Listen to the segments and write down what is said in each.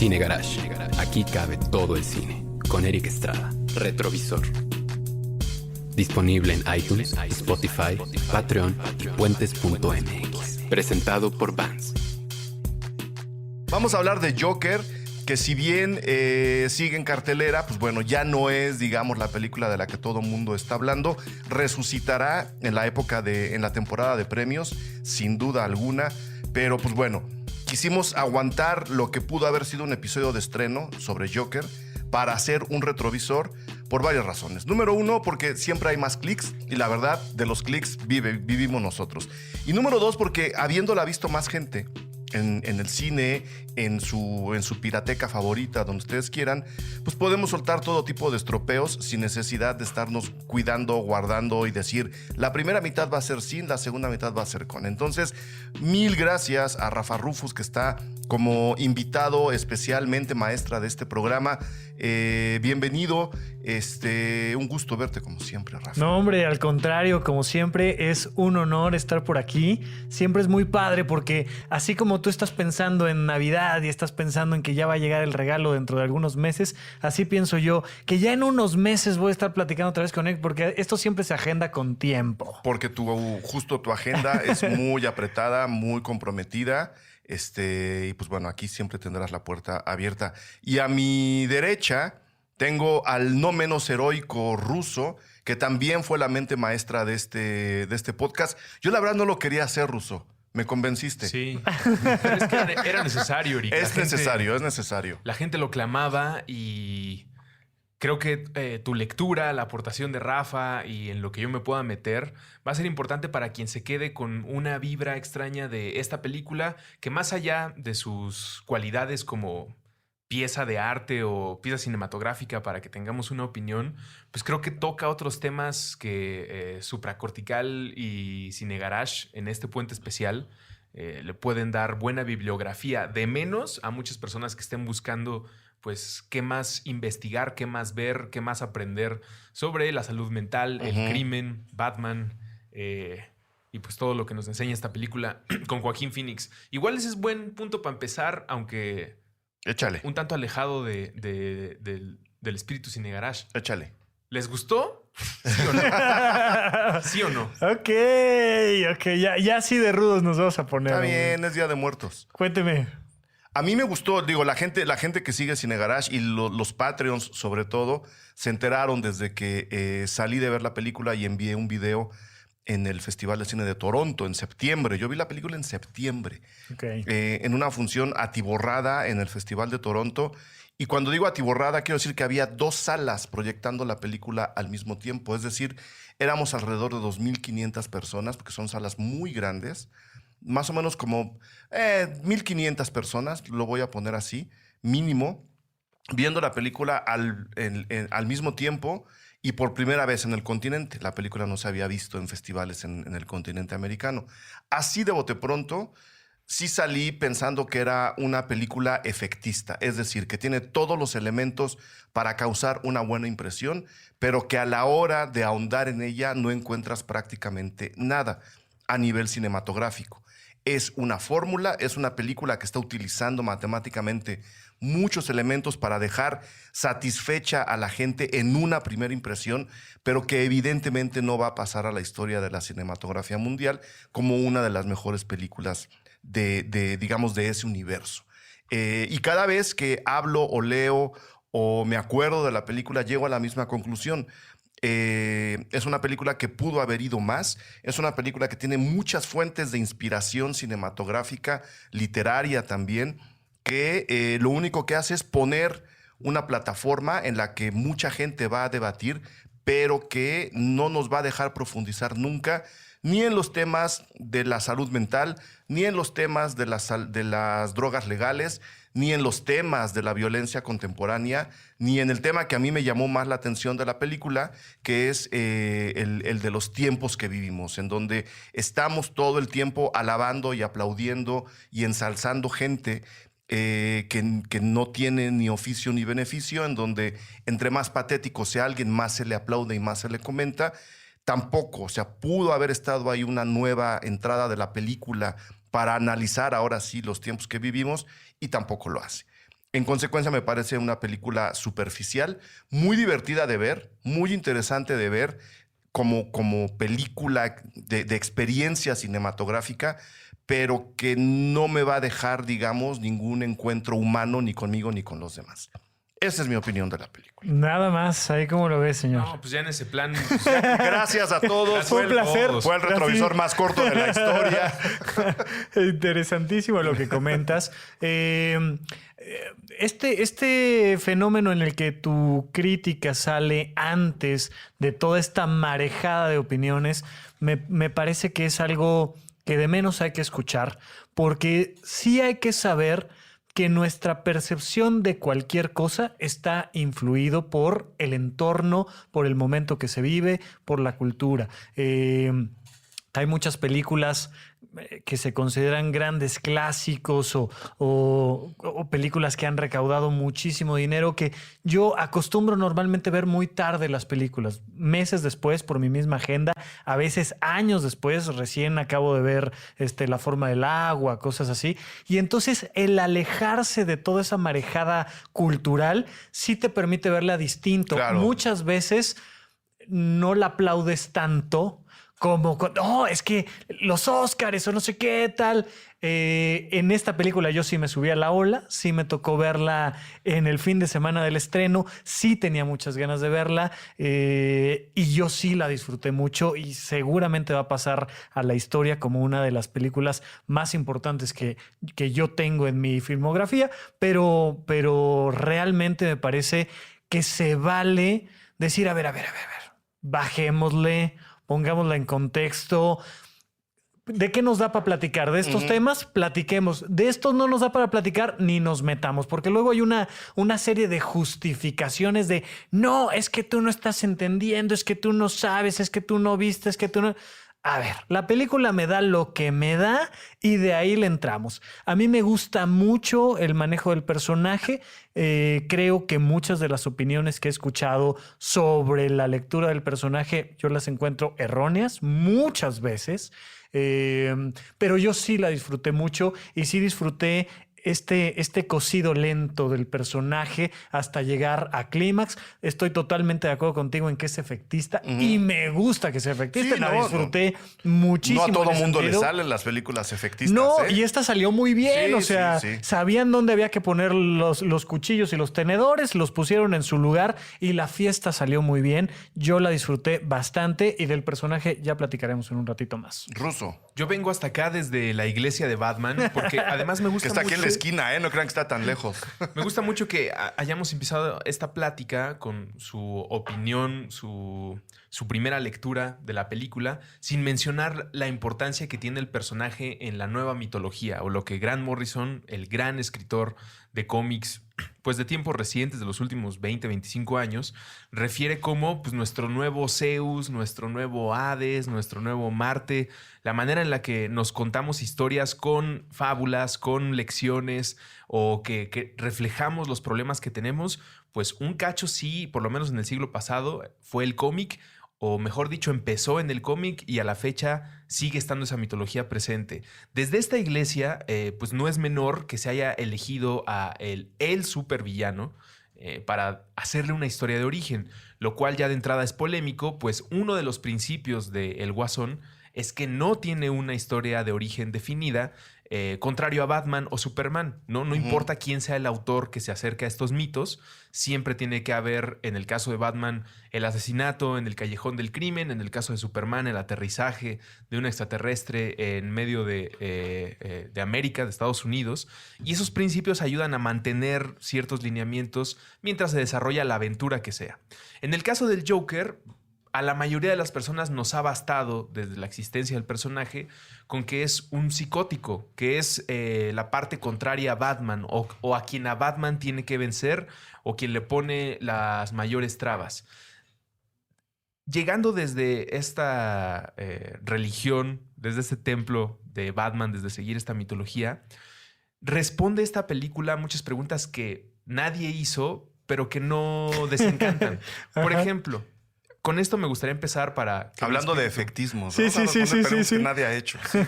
Cine Garage. Aquí cabe todo el cine. Con Eric Estrada. Retrovisor. Disponible en iTunes, Spotify, Patreon y puentes.mx. Presentado por Vans. Vamos a hablar de Joker, que si bien sigue en cartelera, pues bueno, ya no es, digamos, la película de la que todo mundo está hablando. Resucitará en la temporada de premios, sin duda alguna. Pero pues bueno, quisimos aguantar lo que pudo haber sido un episodio de estreno sobre Joker para hacer un retrovisor por varias razones. Número uno, porque siempre hay más clics y la verdad, de los clics vivimos nosotros. Y número dos, porque habiéndola visto más gente en el cine, en su pirateca favorita, donde ustedes quieran, pues podemos soltar todo tipo de estropeos sin necesidad de estarnos cuidando, guardando y decir, la primera mitad va a ser sin, la segunda mitad va a ser con. Entonces, mil gracias a Rafa Rufus, que está como invitado especialmente maestra de este programa. Bienvenido. Un gusto verte como siempre, Rafa. No, hombre, al contrario, como siempre, es un honor estar por aquí. Siempre es muy padre porque así como tú estás pensando en Navidad y estás pensando en que ya va a llegar el regalo dentro de algunos meses, así pienso yo, que ya en unos meses voy a estar platicando otra vez con él, porque esto siempre se agenda con tiempo. Porque justo tu agenda es muy apretada, muy comprometida. Y pues bueno, aquí siempre tendrás la puerta abierta. Y a mi derecha tengo al no menos heroico Russo, que también fue la mente maestra de este podcast. Yo la verdad no lo quería hacer, Russo. Me convenciste. Sí, pero es que era necesario, Eric. Es necesario. La gente lo clamaba y creo que tu lectura, la aportación de Rafa y en lo que yo me pueda meter va a ser importante para quien se quede con una vibra extraña de esta película, que más allá de sus cualidades como pieza de arte o pieza cinematográfica para que tengamos una opinión, pues creo que toca otros temas que Supracortical y Cine Garage en este puente especial le pueden dar buena bibliografía, de menos a muchas personas que estén buscando pues qué más investigar, qué más ver, qué más aprender sobre la salud mental, el crimen, Batman, y pues todo lo que nos enseña esta película con Joaquín Phoenix. Igual ese es buen punto para empezar, aunque Échale. un tanto alejado del espíritu Cine Garage. Échale. ¿Les gustó? ¿Sí o no? ¿Sí o no? Ok, ya así de rudos nos vamos a poner. Está bien, es Día de Muertos. Cuénteme. A mí me gustó, digo, la gente que sigue Cine Garage y los Patreons sobre todo, se enteraron desde que salí de ver la película y envié un video en el Festival de Cine de Toronto en septiembre. Yo vi la película en septiembre, en una función atiborrada en el Festival de Toronto. Y cuando digo atiborrada, quiero decir que había 2 salas proyectando la película al mismo tiempo. Es decir, éramos alrededor de 2,500 personas, porque son salas muy grandes. Más o menos como 1,500 personas, lo voy a poner así, mínimo, viendo la película al mismo tiempo y por primera vez en el continente. La película no se había visto en festivales en el continente americano. Así de bote pronto, sí salí pensando que era una película efectista, es decir, que tiene todos los elementos para causar una buena impresión, pero que a la hora de ahondar en ella no encuentras prácticamente nada a nivel cinematográfico. Es una fórmula, es una película que está utilizando matemáticamente muchos elementos para dejar satisfecha a la gente en una primera impresión, pero que evidentemente no va a pasar a la historia de la cinematografía mundial como una de las mejores películas digamos, de ese universo. Y cada vez que hablo o leo o me acuerdo de la película, llego a la misma conclusión. Es una película que pudo haber ido más. Es una película que tiene muchas fuentes de inspiración cinematográfica, literaria también, que lo único que hace es poner una plataforma en la que mucha gente va a debatir, pero que no nos va a dejar profundizar nunca, ni en los temas de la salud mental, ni en los temas de las drogas legales, ni en los temas de la violencia contemporánea, ni en el tema que a mí me llamó más la atención de la película, que es el de los tiempos que vivimos, en donde estamos todo el tiempo alabando y aplaudiendo y ensalzando gente que no tiene ni oficio ni beneficio, en donde entre más patético sea alguien, más se le aplaude y más se le comenta. Tampoco, o sea, pudo haber estado ahí una nueva entrada de la película para analizar ahora sí los tiempos que vivimos, y tampoco lo hace. En consecuencia, me parece una película superficial, muy divertida de ver, muy interesante de ver como película de experiencia cinematográfica, pero que no me va a dejar, digamos, ningún encuentro humano ni conmigo ni con los demás. Esa es mi opinión de la película. Nada más, ahí como lo ves, señor. No, pues ya en ese plan. Gracias a todos. Fue un placer. Fue el retrovisor más corto de la historia. Interesantísimo lo que comentas. Este fenómeno en el que tu crítica sale antes de toda esta marejada de opiniones, me parece que es algo que de menos hay que escuchar, porque sí hay que saber que nuestra percepción de cualquier cosa está influido por el entorno, por el momento que se vive, por la cultura. Hay muchas películas que se consideran grandes clásicos o películas que han recaudado muchísimo dinero, que yo acostumbro normalmente ver muy tarde las películas, meses después por mi misma agenda, a veces años después, recién acabo de ver La forma del agua, cosas así, y entonces el alejarse de toda esa marejada cultural sí te permite verla distinto. Claro. Muchas veces no la aplaudes tanto como, es que los Óscares o no sé qué tal. En esta película yo sí me subí a la ola, sí me tocó verla en el fin de semana del estreno, sí tenía muchas ganas de verla y yo sí la disfruté mucho y seguramente va a pasar a la historia como una de las películas más importantes que yo tengo en mi filmografía, pero realmente me parece que se vale decir, a ver, bajémosle, pongámosla en contexto. ¿De qué nos da para platicar? ¿De estos temas? Platiquemos. De estos no nos da para platicar, ni nos metamos. Porque luego hay una serie de justificaciones de no, es que tú no estás entendiendo, es que tú no sabes, es que tú no viste, es que tú no... A ver, la película me da lo que me da y de ahí le entramos. A mí me gusta mucho el manejo del personaje. Creo que muchas de las opiniones que he escuchado sobre la lectura del personaje yo las encuentro erróneas muchas veces. Pero yo sí la disfruté mucho y sí disfruté este cosido lento del personaje hasta llegar a clímax. Estoy totalmente de acuerdo contigo en que es efectista y me gusta que sea efectista. Sí, la no, disfruté muchísimo. No a todo en ese mundo le sentido. salen las películas efectistas. No, y esta salió muy bien. Sí, o sea, sí. sabían dónde había que poner los cuchillos y los tenedores, los pusieron en su lugar y la fiesta salió muy bien. Yo la disfruté bastante y del personaje ya platicaremos en un ratito más. Ruso. Yo vengo hasta acá desde la iglesia de Batman, porque además me gusta Que está mucho. aquí en la esquina, ¿eh? No crean que está tan lejos. Me gusta mucho que hayamos empezado esta plática con su opinión, su primera lectura de la película, sin mencionar la importancia que tiene el personaje en la nueva mitología, o lo que Grant Morrison, el gran escritor de cómics, pues de tiempos recientes, de los últimos 20, 25 años, refiere como pues, nuestro nuevo Zeus, nuestro nuevo Hades, nuestro nuevo Marte, la manera en la que nos contamos historias con fábulas, con lecciones, o que reflejamos los problemas que tenemos, pues un cacho sí, por lo menos en el siglo pasado, fue el cómic, o mejor dicho, empezó en el cómic y a la fecha sigue estando esa mitología presente. Desde esta iglesia, pues no es menor que se haya elegido a el supervillano para hacerle una historia de origen, lo cual ya de entrada es polémico, pues uno de los principios de El Guasón es que no tiene una historia de origen definida, contrario a Batman o Superman. No importa quién sea el autor que se acerque a estos mitos, siempre tiene que haber, en el caso de Batman, el asesinato en el callejón del crimen, en el caso de Superman, el aterrizaje de un extraterrestre en medio de América, de Estados Unidos. Y esos principios ayudan a mantener ciertos lineamientos mientras se desarrolla la aventura que sea. En el caso del Joker, a la mayoría de las personas nos ha bastado desde la existencia del personaje con que es un psicótico, que es la parte contraria a Batman o a quien a Batman tiene que vencer o quien le pone las mayores trabas. Llegando desde esta religión, desde este templo de Batman, desde seguir esta mitología, responde esta película a muchas preguntas que nadie hizo, pero que no desencantan. Por ejemplo, con esto me gustaría empezar para... Hablando de efectismos. Sí, ¿no? sí, Vamos a sí, poner sí, preguntas sí. que nadie ha hecho. Sí.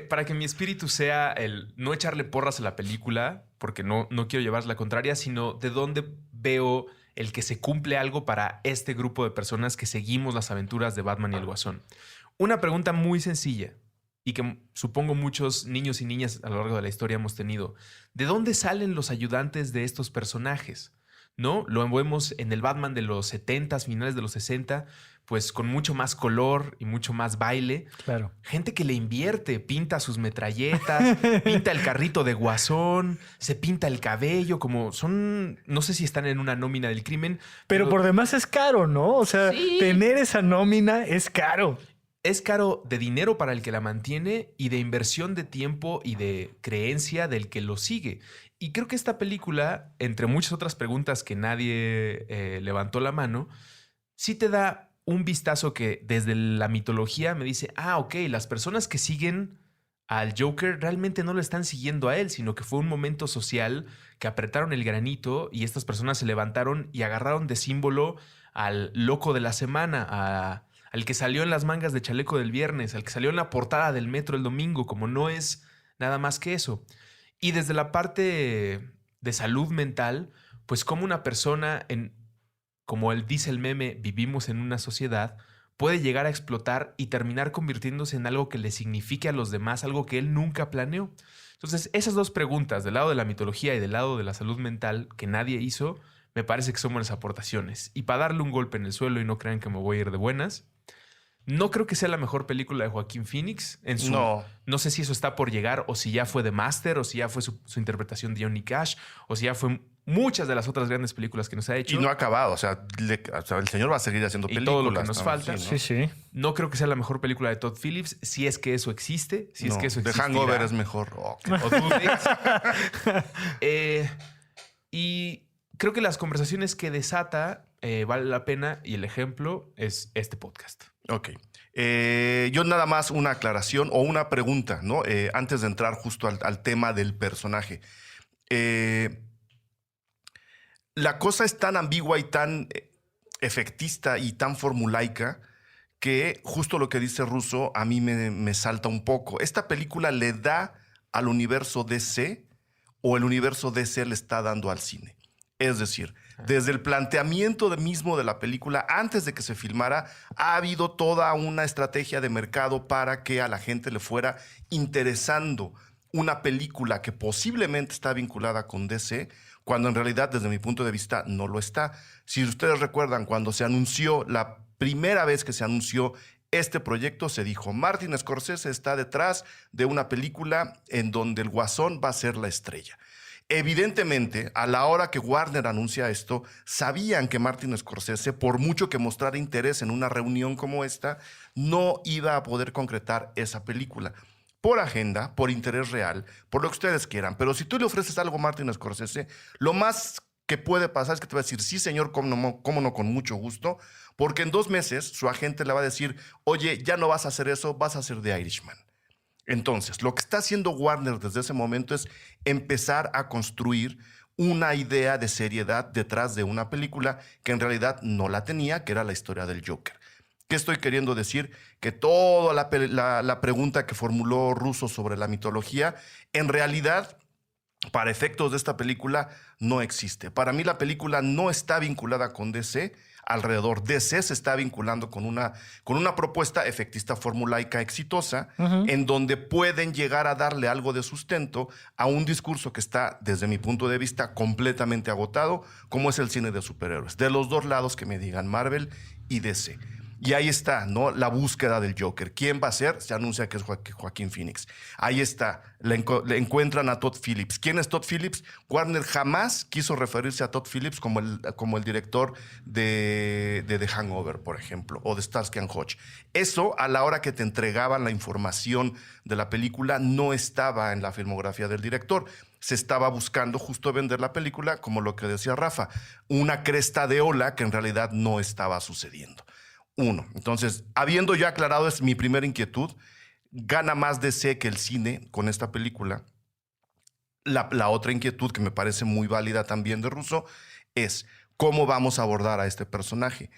Para que mi espíritu sea el no echarle porras a la película, porque no quiero llevar la contraria, sino de dónde veo el que se cumple algo para este grupo de personas que seguimos las aventuras de Batman y el Guasón. Una pregunta muy sencilla y que supongo muchos niños y niñas a lo largo de la historia hemos tenido. ¿De dónde salen los ayudantes de estos personajes? ¿No? Lo vemos en el Batman de los 70s, finales de los 60, pues con mucho más color y mucho más baile. Claro. Gente que le invierte, pinta sus metralletas, pinta el carrito de Guasón, se pinta el cabello, como son, no sé si están en una nómina del crimen. Pero por demás es caro, ¿no? O sea, Sí. tener esa nómina es caro. Es caro de dinero para el que la mantiene y de inversión de tiempo y de creencia del que lo sigue. Y creo que esta película, entre muchas otras preguntas que nadie levantó la mano, sí te da un vistazo que desde la mitología me dice, ok, las personas que siguen al Joker realmente no lo están siguiendo a él, sino que fue un momento social que apretaron el granito y estas personas se levantaron y agarraron de símbolo al loco de la semana, al que salió en las mangas de chaleco del viernes, al que salió en la portada del Metro el domingo, como no es nada más que eso. Y desde la parte de salud mental, pues como una persona, como él dice el meme, vivimos en una sociedad, puede llegar a explotar y terminar convirtiéndose en algo que le signifique a los demás, algo que él nunca planeó. Entonces, esas dos preguntas, del lado de la mitología y del lado de la salud mental, que nadie hizo, me parece que son buenas aportaciones. Y para darle un golpe en el suelo y no crean que me voy a ir de buenas, no creo que sea la mejor película de Joaquín Phoenix. No sé si eso está por llegar o si ya fue The Master o si ya fue su interpretación de Johnny Cash o si ya fue muchas de las otras grandes películas que nos ha hecho. Y no ha acabado. O sea, el señor va a seguir haciendo y películas. todo lo que nos ¿no? falta. Sí, ¿no? Sí. No creo que sea la mejor película de Todd Phillips, si es que eso existe. Si es que eso The existirá. Hangover es mejor. Okay. O dudes. Y creo que las conversaciones que desata vale la pena y el ejemplo es este podcast. Ok. Yo nada más una aclaración o una pregunta, ¿no? Antes de entrar justo al tema del personaje. La cosa es tan ambigua y tan efectista y tan formulaica que justo lo que dice Russo a mí me salta un poco. ¿Esta película le da al universo DC o el universo DC le está dando al cine? Es decir, desde el planteamiento mismo de la película, antes de que se filmara, ha habido toda una estrategia de mercado para que a la gente le fuera interesando una película que posiblemente está vinculada con DC, cuando en realidad, desde mi punto de vista, no lo está. Si ustedes recuerdan, cuando se anunció, la primera vez que se anunció este proyecto, se dijo, Martin Scorsese está detrás de una película en donde el Guasón va a ser la estrella. Evidentemente, a la hora que Warner anuncia esto, sabían que Martin Scorsese, por mucho que mostrara interés en una reunión como esta, no iba a poder concretar esa película. Por agenda, por interés real, por lo que ustedes quieran. Pero si tú le ofreces algo a Martin Scorsese, lo más que puede pasar es que te va a decir, sí, señor, cómo no, con mucho gusto, porque en 2 meses su agente le va a decir, oye, ya no vas a hacer eso, vas a hacer The Irishman. Entonces, lo que está haciendo Warner desde ese momento es empezar a construir una idea de seriedad detrás de una película que en realidad no la tenía, que era la historia del Joker. ¿Qué estoy queriendo decir? Que toda la pregunta que formuló Russo sobre la mitología, en realidad, para efectos de esta película, no existe. Para mí la película no está vinculada con DC. Alrededor DC se está vinculando con una propuesta efectista formulaica exitosa, en donde pueden llegar a darle algo de sustento a un discurso que está, desde mi punto de vista, completamente agotado, como es el cine de superhéroes. De los dos lados que me digan, Marvel y DC. Y ahí está, ¿no? La búsqueda del Joker. ¿Quién va a ser? Se anuncia que es Joaquín Phoenix. Ahí está. Le encuentran a Todd Phillips. ¿Quién es Todd Phillips? Warner jamás quiso referirse a Todd Phillips como el director de The Hangover, por ejemplo, o de Starsky & Hutch. Eso, a la hora que te entregaban la información de la película, no estaba en la filmografía del director. Se estaba buscando justo vender la película, como lo que decía Rafa, una cresta de ola que en realidad no estaba sucediendo. Entonces, habiendo ya aclarado, es mi primera inquietud, gana más DC que el cine con esta película. La otra inquietud que me parece muy válida también de Russo es cómo vamos a abordar a este personaje.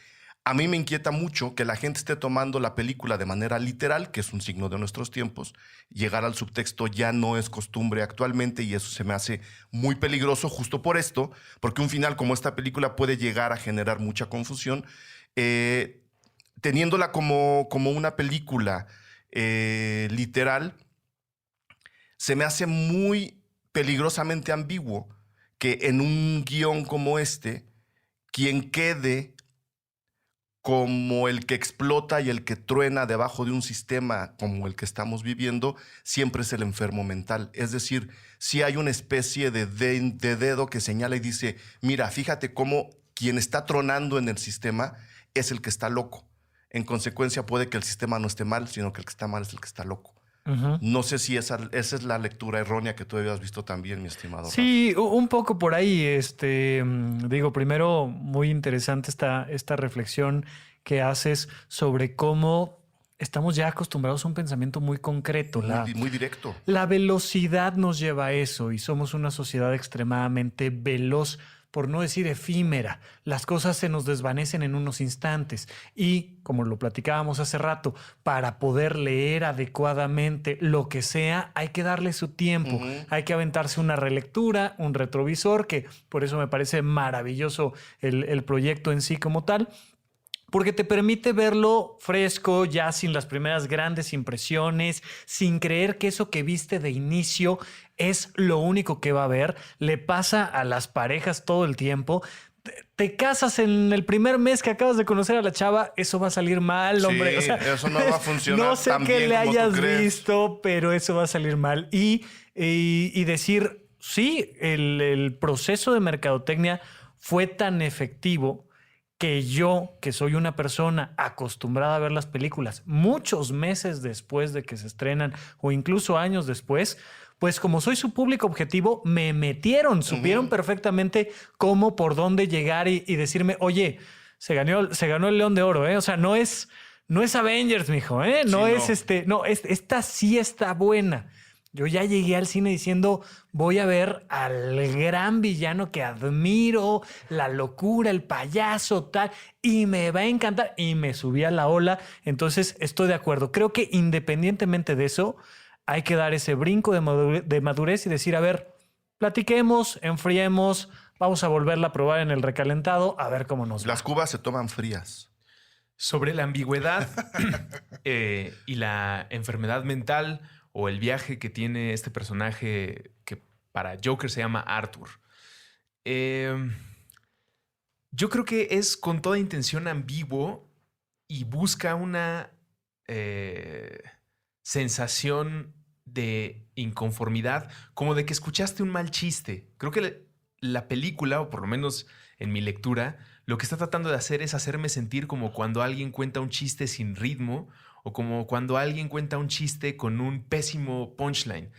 A mí me inquieta mucho que la gente esté tomando la película de manera literal, que es un signo de nuestros tiempos. Llegar al subtexto ya no es costumbre actualmente y eso se me hace muy peligroso justo por esto, porque un final como esta película puede llegar a generar mucha confusión. Teniéndola como una película literal, se me hace muy peligrosamente ambiguo que en un guión como este, quien quede como el que explota y el que truena debajo de un sistema como el que estamos viviendo, siempre es el enfermo mental. Es decir, si hay una especie de dedo que señala y dice, mira, fíjate cómo quien está tronando en el sistema es el que está loco. En consecuencia, puede que el sistema no esté mal, sino que el que está mal es el que está loco. Ujú. No sé si esa es la lectura errónea que tú habías visto también, mi estimado. Sí, un poco por ahí. Digo, primero, muy interesante esta reflexión que haces sobre cómo estamos ya acostumbrados a un pensamiento muy concreto. Rafa. Muy directo. La velocidad nos lleva a eso y somos una sociedad extremadamente veloz, por no decir efímera. Las cosas se nos desvanecen en unos instantes y, como lo platicábamos hace rato, para poder leer adecuadamente lo que sea, hay que darle su tiempo. Hay que aventarse una relectura, un retrovisor, que por eso me parece maravilloso el proyecto en sí como tal. Porque te permite verlo fresco, ya sin las primeras grandes impresiones, sin creer que eso que viste de inicio es lo único que va a haber. Le pasa a las parejas todo el tiempo. Te casas en el primer mes que acabas de conocer a la chava, eso va a salir mal, hombre. Sí, o sea, eso no va a funcionar. No sé tan qué bien le como tú hayas crees. visto, pero eso va a salir mal. Y decir, sí, el proceso de mercadotecnia fue tan efectivo que yo, que soy una persona acostumbrada a ver las películas muchos meses después de que se estrenan o incluso años después, pues como soy su público objetivo, me metieron, supieron perfectamente cómo, por dónde llegar y decirme, oye, se ganó el León de Oro, ¿eh? O sea, no es Avengers, mijo, ¿eh? No Sí, es no. esta sí está buena. Yo ya llegué al cine diciendo, voy a ver al gran villano que admiro, la locura, el payaso, tal, y me va a encantar. Y me subí a la ola, entonces estoy de acuerdo. Creo que independientemente de eso, hay que dar ese brinco de madurez y decir, a ver, platiquemos, enfriemos, vamos a volverla a probar en el recalentado, a ver cómo nos va. Las cubas se toman frías. Sobre la ambigüedad y la enfermedad mental o el viaje que tiene este personaje que para Joker se llama Arthur. Yo creo que es con toda intención ambiguo y busca una sensación de inconformidad, como de que escuchaste un mal chiste. Creo que la película, o por lo menos en mi lectura, lo que está tratando de hacer es hacerme sentir como cuando alguien cuenta un chiste sin ritmo o como cuando alguien cuenta un chiste con un pésimo punchline.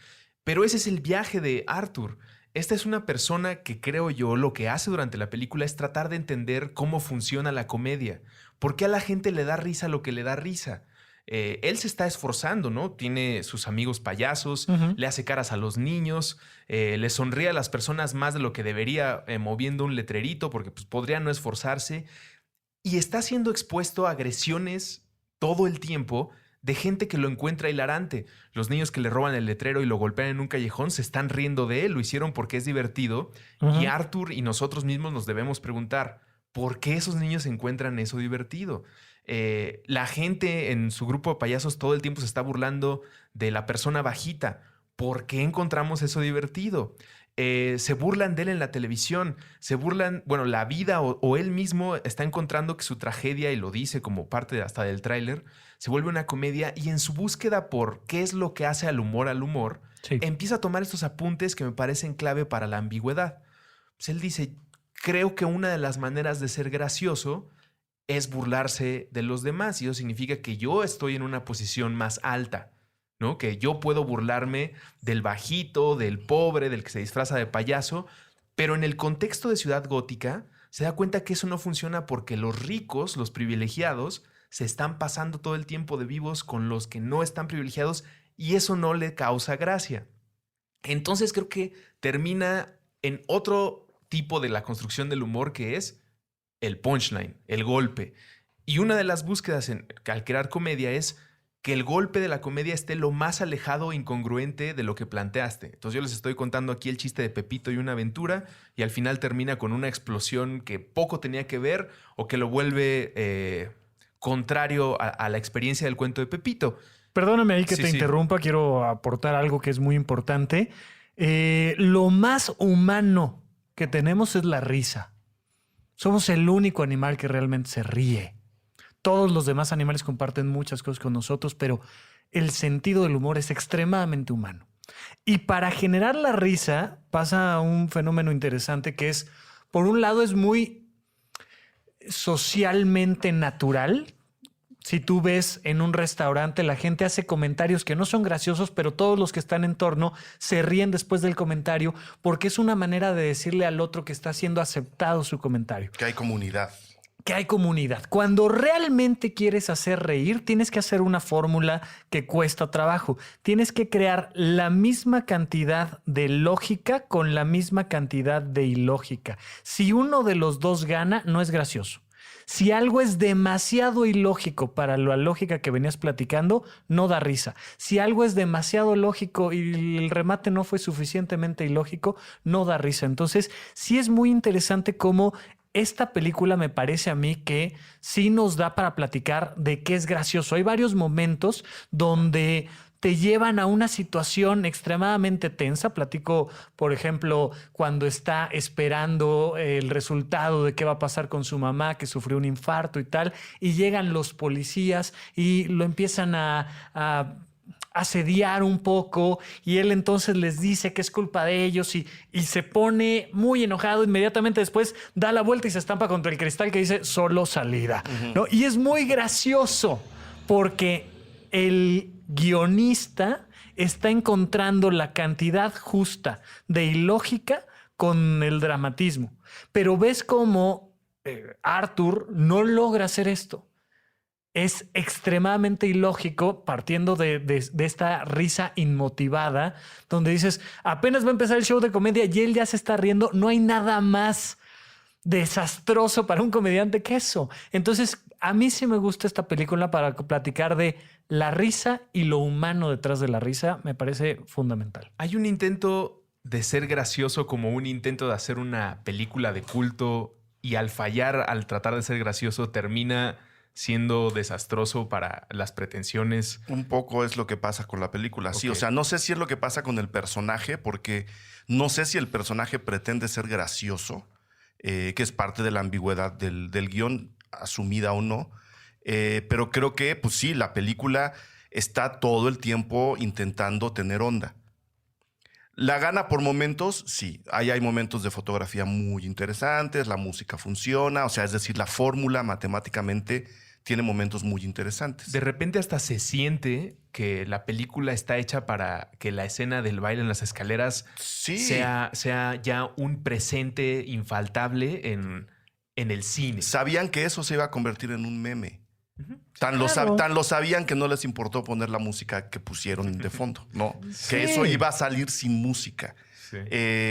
Pero ese es el viaje de Arthur. Esta es una persona que, creo yo, lo que hace durante la película es tratar de entender cómo funciona la comedia. ¿Por qué a la gente le da risa lo que le da risa? Él se está esforzando, ¿no? Tiene sus amigos payasos, le hace caras a los niños, le sonríe a las personas más de lo que debería moviendo un letrerito porque pues, podría no esforzarse. Y está siendo expuesto a agresiones todo el tiempo de gente que lo encuentra hilarante. Los niños que le roban el letrero y lo golpean en un callejón se están riendo de él, lo hicieron porque es divertido. Y Arthur y nosotros mismos nos debemos preguntar, ¿por qué esos niños encuentran eso divertido? La gente en su grupo de payasos todo el tiempo se está burlando de la persona bajita. ¿Por qué encontramos eso divertido? Se burlan de él en la televisión, se burlan, bueno, la vida o él mismo está encontrando que su tragedia, y lo dice como parte hasta del tráiler, se vuelve una comedia y en su búsqueda por qué es lo que hace al humor, Sí. empieza a tomar estos apuntes que me parecen clave para la ambigüedad. Pues él dice, creo que una de las maneras de ser gracioso es burlarse de los demás y eso significa que yo estoy en una posición más alta, ¿no? Que yo puedo burlarme del bajito, del pobre, del que se disfraza de payaso, pero en el contexto de Ciudad Gótica se da cuenta que eso no funciona porque los ricos, los privilegiados, se están pasando todo el tiempo de vivos con los que no están privilegiados y eso no le causa gracia. Entonces creo que termina en otro tipo de la construcción del humor que es el punchline, el golpe. Y una de las búsquedas al crear comedia es que el golpe de la comedia esté lo más alejado e incongruente de lo que planteaste. Entonces yo les estoy contando aquí el chiste de Pepito y una aventura y al final termina con una explosión que poco tenía que ver o que lo vuelve contrario a la experiencia del cuento de Pepito. Perdóname ahí que Sí, te sí. interrumpa, quiero aportar algo que es muy importante. Lo más humano que tenemos es la risa. Somos el único animal que realmente se ríe. Todos los demás animales comparten muchas cosas con nosotros, pero el sentido del humor es extremadamente humano. Y para generar la risa pasa un fenómeno interesante que es, por un lado, es muy socialmente natural. Si tú ves en un restaurante, la gente hace comentarios que no son graciosos, pero todos los que están en torno se ríen después del comentario porque es una manera de decirle al otro que está siendo aceptado su comentario. Que hay comunidad. Que hay comunidad. Cuando realmente quieres hacer reír, tienes que hacer una fórmula que cuesta trabajo. Tienes que crear la misma cantidad de lógica con la misma cantidad de ilógica. Si uno de los dos gana, no es gracioso. Si algo es demasiado ilógico para la lógica que venías platicando, no da risa. Si algo es demasiado lógico y el remate no fue suficientemente ilógico, no da risa. Entonces, sí es muy interesante cómo esta película me parece a mí que sí nos da para platicar de qué es gracioso. Hay varios momentos donde te llevan a una situación extremadamente tensa. Platico, por ejemplo, cuando está esperando el resultado de qué va a pasar con su mamá, que sufrió un infarto y tal, y llegan los policías y lo empiezan a asediar un poco y él entonces les dice que es culpa de ellos y se pone muy enojado. Inmediatamente después da la vuelta y se estampa contra el cristal que dice solo salida, ¿no? Y es muy gracioso porque el guionista está encontrando la cantidad justa de ilógica con el dramatismo. Pero ves cómo Arthur no logra hacer esto. Es extremadamente ilógico partiendo de esta risa inmotivada, donde dices, apenas va a empezar el show de comedia y él ya se está riendo. No hay nada más desastroso para un comediante que eso. Entonces, a mí sí me gusta esta película para platicar de la risa y lo humano detrás de la risa. Me parece fundamental. Hay un intento de ser gracioso como un intento de hacer una película de culto y al fallar, al tratar de ser gracioso, termina siendo desastroso para las pretensiones. Un poco es lo que pasa con la película. Sí, Ok. o sea, no sé si es lo que pasa con el personaje, porque no sé si el personaje pretende ser gracioso, que es parte de la ambigüedad del guión, asumida o no. Pero creo que, pues sí, la película está todo el tiempo intentando tener onda. La gana por momentos, sí. Ahí hay momentos de fotografía muy interesantes, la música funciona, o sea, es decir, la fórmula matemáticamente tiene momentos muy interesantes. De repente hasta se siente que la película está hecha para que la escena del baile en las escaleras Sí. sea ya un presente infaltable en el cine. Sabían que eso se iba a convertir en un meme. Ujú. Tan Claro. lo sabían que no les importó poner la música que pusieron de fondo, ¿no? Sí. Que eso iba a salir sin música. Sí.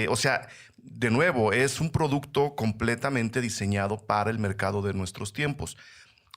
O sea, de nuevo, es un producto completamente diseñado para el mercado de nuestros tiempos.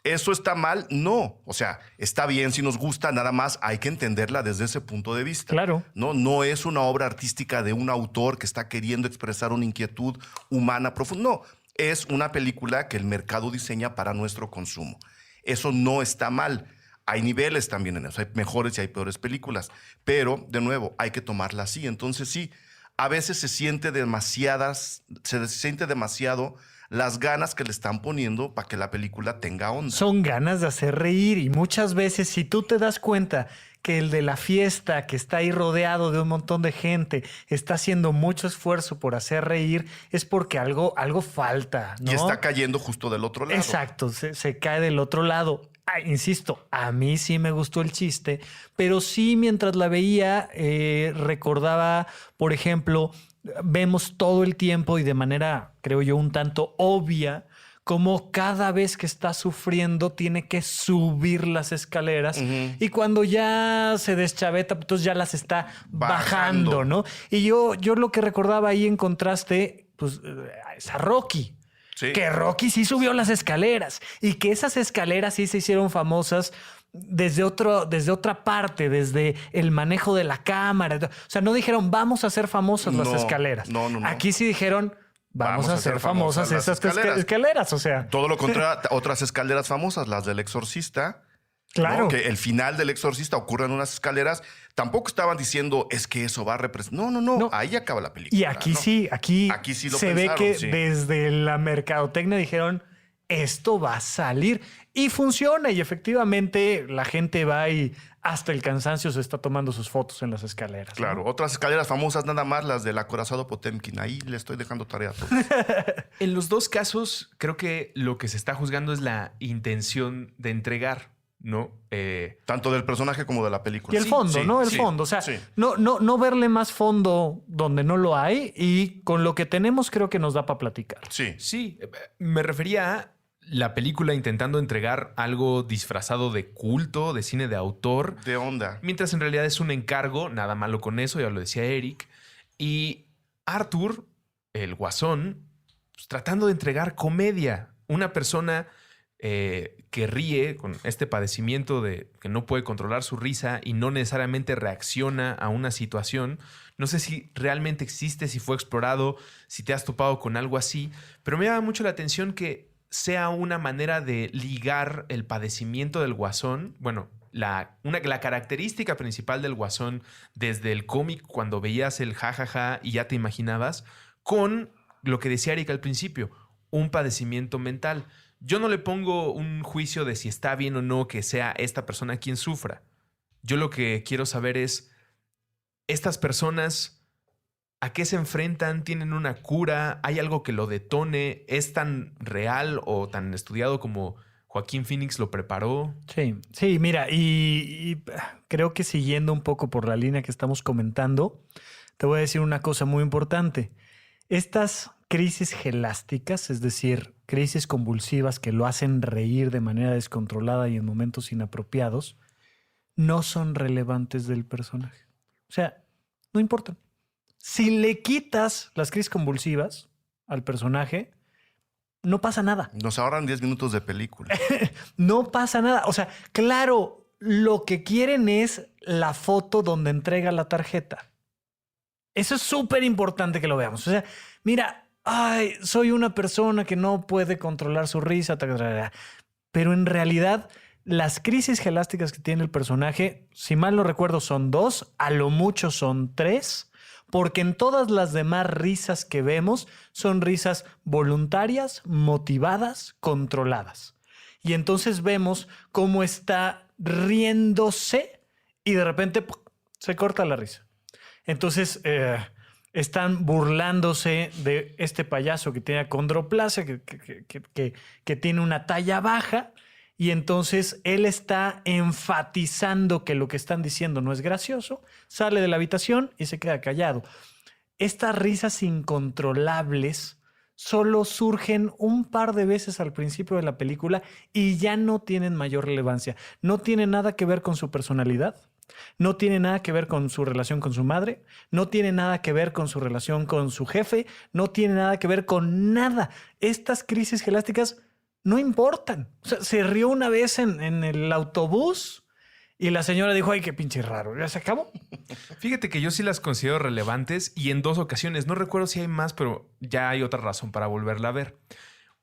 ¿Eso está mal? No. O sea, está bien si nos gusta, nada más hay que entenderla desde ese punto de vista. Claro. No es una obra artística de un autor que está queriendo expresar una inquietud humana profunda. No, es una película que el mercado diseña para nuestro consumo. Eso no está mal. Hay niveles también en eso. Hay mejores y hay peores películas. Pero, de nuevo, hay que tomarla así. Entonces, sí, a veces se siente demasiado las ganas que le están poniendo para que la película tenga onda. Son ganas de hacer reír y muchas veces si tú te das cuenta que el de la fiesta que está ahí rodeado de un montón de gente está haciendo mucho esfuerzo por hacer reír es porque algo falta, ¿no? Y está cayendo justo del otro lado. Exacto, se cae del otro lado. Ah, insisto, a mí sí me gustó el chiste, pero sí mientras la veía recordaba, por ejemplo, vemos todo el tiempo y de manera, creo yo, un tanto obvia, como cada vez que está sufriendo tiene que subir las escaleras y cuando ya se deschaveta, entonces ya las está bajando, Bajando. ¿no? Y yo lo que recordaba ahí en contraste, pues, es a Rocky. Sí. que Rocky sí subió las escaleras y que esas escaleras sí se hicieron famosas desde otra parte, desde el manejo de la cámara. O sea, no dijeron vamos a hacer famosas las escaleras. No. Aquí sí dijeron vamos a hacer famosas las esas escaleras. O sea, Todo lo contrario, otras escaleras famosas, las del Exorcista. claro. ¿No? Que el final del Exorcista ocurre en unas escaleras. Tampoco estaban diciendo, es que eso va a representar. No. Ahí acaba la película. Y aquí ¿no? sí, aquí sí lo se ve pensaron, que sí. desde la mercadotecnia dijeron, esto va a salir. Y funciona. Y efectivamente la gente va y hasta el cansancio se está tomando sus fotos en las escaleras. Claro, ¿no? otras escaleras famosas nada más, las del acorazado Potemkin. Ahí le estoy dejando tarea a todos. En los dos casos, creo que lo que se está juzgando es la intención de entregar, ¿no? Tanto del personaje como de la película. Y el fondo, ¿no? El fondo. O sea, no verle más fondo donde no lo hay y con lo que tenemos creo que nos da para platicar. Sí. Sí, me refería a la película intentando entregar algo disfrazado de culto, de cine de autor. De onda. Mientras en realidad es un encargo, nada malo con eso, ya lo decía Eric. Y Arthur, el guasón, pues, tratando de entregar comedia. Una persona que ríe con este padecimiento de que no puede controlar su risa y no necesariamente reacciona a una situación. No sé si realmente existe, si fue explorado, si te has topado con algo así, pero me llama mucho la atención que sea una manera de ligar el padecimiento del guasón. Bueno, la característica principal del guasón desde el cómic, cuando veías el jajaja y ya te imaginabas, con lo que decía Eric al principio, un padecimiento mental. Yo no le pongo un juicio de si está bien o no que sea esta persona quien sufra. Yo lo que quiero saber es, estas personas, ¿a qué se enfrentan? ¿Tienen una cura? ¿Hay algo que lo detone? ¿Es tan real o tan estudiado como Joaquín Phoenix lo preparó? Sí, mira, y creo que siguiendo un poco por la línea que estamos comentando, te voy a decir una cosa muy importante. Estas crisis gelásticas, es decir, crisis convulsivas que lo hacen reír de manera descontrolada y en momentos inapropiados, no son relevantes del personaje. O sea, no importan. Si le quitas las crisis convulsivas al personaje, no pasa nada. Nos ahorran 10 minutos de película. No pasa nada. O sea, claro, lo que quieren es la foto donde entrega la tarjeta. Eso es súper importante que lo veamos. O sea, mira, soy una persona que no puede controlar su risa, pero en realidad las crisis gelásticas que tiene el personaje, si mal no recuerdo, son 2, a lo mucho son 3, porque en todas las demás risas que vemos son risas voluntarias, motivadas, controladas. Y entonces vemos cómo está riéndose y de repente se corta la risa. Entonces están burlándose de este payaso que tiene acondroplasia, que tiene una talla baja, y entonces él está enfatizando que lo que están diciendo no es gracioso, sale de la habitación y se queda callado. Estas risas incontrolables solo surgen un par de veces al principio de la película y ya no tienen mayor relevancia. No tiene nada que ver con su personalidad. No tiene nada que ver con su relación con su madre, no tiene nada que ver con su relación con su jefe, no tiene nada que ver con nada. Estas crisis gelásticas no importan. O sea, se rió una vez en el autobús y la señora dijo, ay, qué pinche raro, ya se acabó. Fíjate que yo sí las considero relevantes y en 2 ocasiones. No recuerdo si hay más, pero ya hay otra razón para volverla a ver.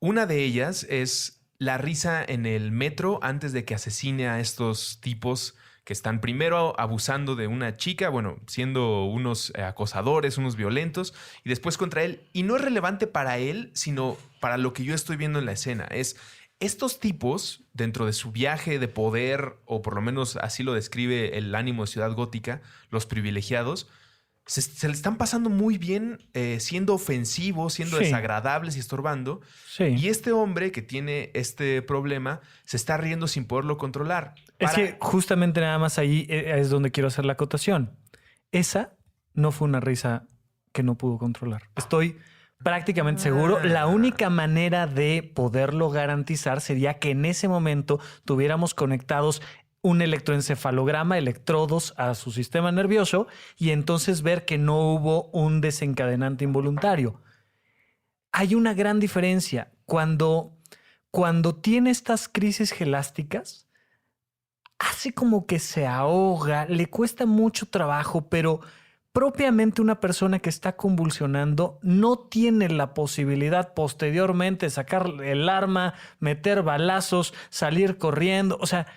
Una de ellas es la risa en el metro antes de que asesine a estos tipos que están primero abusando de una chica, bueno, siendo unos acosadores, unos violentos, y después contra él. Y no es relevante para él, sino para lo que yo estoy viendo en la escena. Es estos tipos, dentro de su viaje de poder, o por lo menos así lo describe el ánimo de Ciudad Gótica, los privilegiados, se le están pasando muy bien siendo ofensivos, siendo desagradables y estorbando. Sí. Y este hombre que tiene este problema se está riendo sin poderlo controlar. Es que justamente nada más ahí es donde quiero hacer la acotación. Esa no fue una risa que no pudo controlar. Estoy prácticamente seguro. La única manera de poderlo garantizar sería que en ese momento tuviéramos conectados un electroencefalograma, electrodos a su sistema nervioso y entonces ver que no hubo un desencadenante involuntario. hay una gran diferencia. Cuando tiene estas crisis gelásticas, hace como que se ahoga, le cuesta mucho trabajo, pero propiamente una persona que está convulsionando no tiene la posibilidad posteriormente de sacar el arma, meter balazos, salir corriendo. O sea,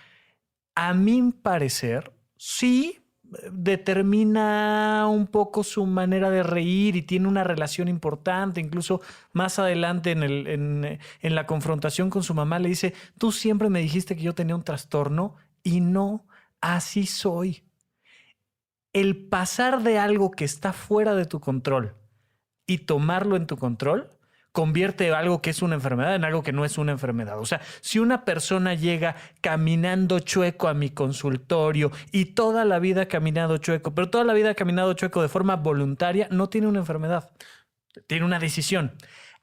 a mi parecer, sí determina un poco su manera de reír y tiene una relación importante. Incluso más adelante en la confrontación con su mamá le dice, tú siempre me dijiste que yo tenía un trastorno y no, así soy. El pasar de algo que está fuera de tu control y tomarlo en tu control convierte algo que es una enfermedad en algo que no es una enfermedad. O sea, si una persona llega caminando chueco a mi consultorio y toda la vida ha caminado chueco, pero toda la vida ha caminado chueco de forma voluntaria, no tiene una enfermedad, tiene una decisión.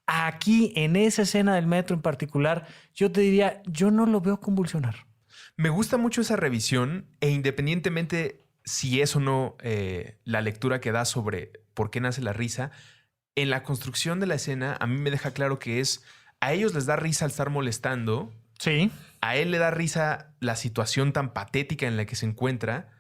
Aquí, en esa escena del metro en particular, yo te diría, yo no lo veo convulsionar. Me gusta mucho esa revisión e independientemente si es o no la lectura que da sobre por qué nace la risa, en la construcción de la escena a mí me deja claro que a ellos les da risa al estar molestando. Sí. A él le da risa la situación tan patética en la que se encuentra.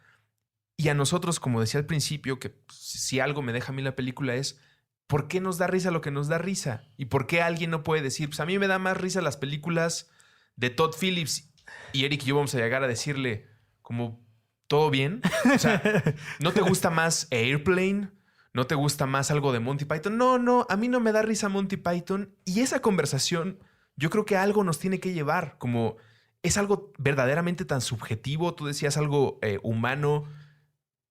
Y a nosotros, como decía al principio, que si algo me deja a mí la película es ¿por qué nos da risa lo que nos da risa? ¿Y por qué alguien no puede decir? Pues a mí me da más risa las películas de Todd Phillips y Eric y yo vamos a llegar a decirle como ¿todo bien? O sea, ¿no te gusta más Airplane? ¿No te gusta más algo de Monty Python? No, a mí no me da risa Monty Python. Y esa conversación, yo creo que algo nos tiene que llevar. Como es algo verdaderamente tan subjetivo. Tú decías algo humano,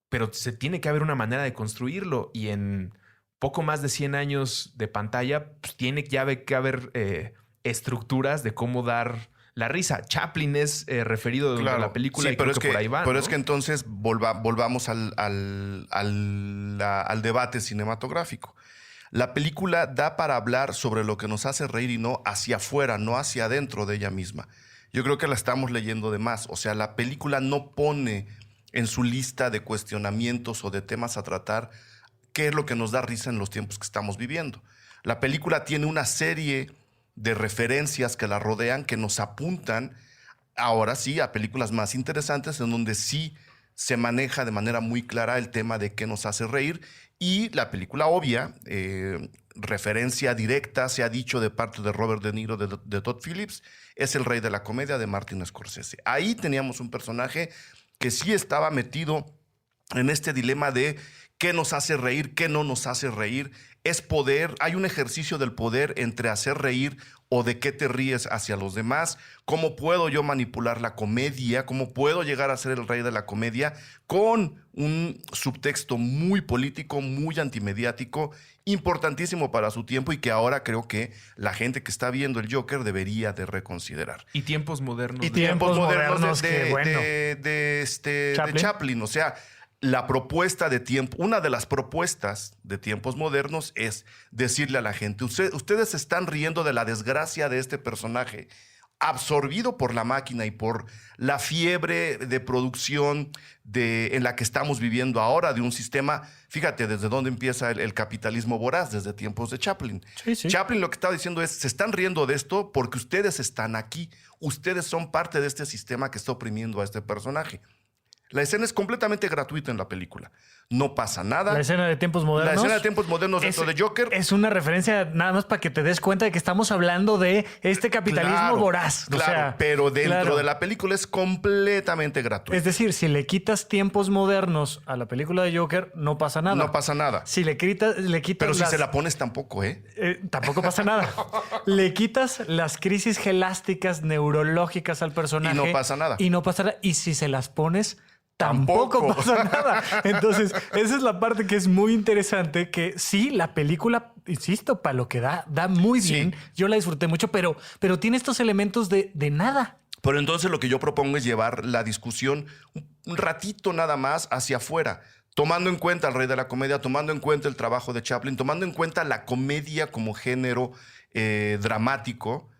pero se tiene que haber una manera de construirlo. Y en poco más de 100 años de pantalla, pues tiene que haber estructuras de cómo dar la risa. Chaplin es referido dentro de la película, sí, y creo que por ahí va. Pero ¿no? es que entonces volvamos al debate cinematográfico. La película da para hablar sobre lo que nos hace reír y no hacia afuera, no hacia adentro de ella misma. Yo creo que la estamos leyendo de más. O sea, la película no pone en su lista de cuestionamientos o de temas a tratar qué es lo que nos da risa en los tiempos que estamos viviendo. La película tiene una serie de referencias que la rodean, que nos apuntan ahora sí a películas más interesantes en donde sí se maneja de manera muy clara el tema de qué nos hace reír. Y la película obvia, referencia directa, se ha dicho de parte de Robert De Niro, de Todd Phillips, es El Rey de la Comedia de Martin Scorsese. Ahí teníamos un personaje que sí estaba metido en este dilema de qué nos hace reír, qué no nos hace reír. Es poder, hay un ejercicio del poder entre hacer reír o de qué te ríes hacia los demás. ¿Cómo puedo yo manipular la comedia? ¿Cómo puedo llegar a ser el rey de la comedia? Con un subtexto muy político, muy antimediático, importantísimo para su tiempo y que ahora creo que la gente que está viendo el Joker debería de reconsiderar. Y tiempos modernos. Y tiempos modernos que, de Chaplin. O sea, la propuesta de tiempo, una de las propuestas de tiempos modernos es decirle a la gente, ustedes se están riendo de la desgracia de este personaje, absorbido por la máquina y por la fiebre de producción en la que estamos viviendo ahora, de un sistema, fíjate, desde dónde empieza el capitalismo voraz, desde tiempos de Chaplin. Sí, sí. Chaplin lo que estaba diciendo es, se están riendo de esto porque ustedes están aquí, ustedes son parte de este sistema que está oprimiendo a este personaje. La escena es completamente gratuita en la película. No pasa nada. La escena de tiempos modernos. La escena de tiempos modernos dentro de Joker. Es una referencia nada más para que te des cuenta de que estamos hablando de este capitalismo voraz. Claro, o sea, pero dentro de la película es completamente gratuita. Es decir, si le quitas tiempos modernos a la película de Joker, no pasa nada. No pasa nada. Si le quitas pero si se la pones tampoco, tampoco pasa nada. Le quitas las crisis gelásticas neurológicas al personaje. Y no pasa nada. Y no pasa nada. Y si se las pones, tampoco pasa nada. Entonces, esa es la parte que es muy interesante, que sí, la película, insisto, para lo que da muy bien. Sí. Yo la disfruté mucho, pero tiene estos elementos de nada. Pero entonces lo que yo propongo es llevar la discusión un ratito nada más hacia afuera, tomando en cuenta al Rey de la Comedia, tomando en cuenta el trabajo de Chaplin, tomando en cuenta la comedia como género dramático.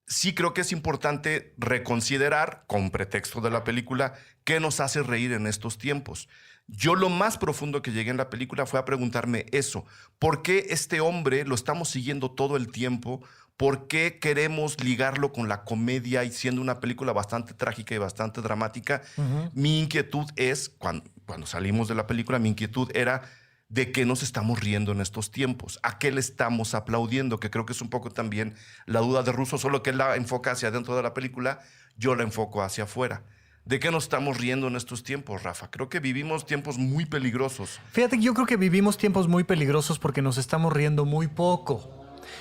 Sí creo que es importante reconsiderar, con pretexto de la película, qué nos hace reír en estos tiempos. Yo lo más profundo que llegué en la película fue a preguntarme eso. ¿Por qué este hombre lo estamos siguiendo todo el tiempo? ¿Por qué queremos ligarlo con la comedia y siendo una película bastante trágica y bastante dramática? Mi inquietud es, cuando salimos de la película, mi inquietud era de qué nos estamos riendo en estos tiempos, a qué le estamos aplaudiendo, que creo que es un poco también la duda de Russo, solo que él la enfoca hacia dentro de la película, yo la enfoco hacia afuera. ¿De qué nos estamos riendo en estos tiempos, Rafa? Creo que vivimos tiempos muy peligrosos. Fíjate que yo creo que vivimos tiempos muy peligrosos porque nos estamos riendo muy poco.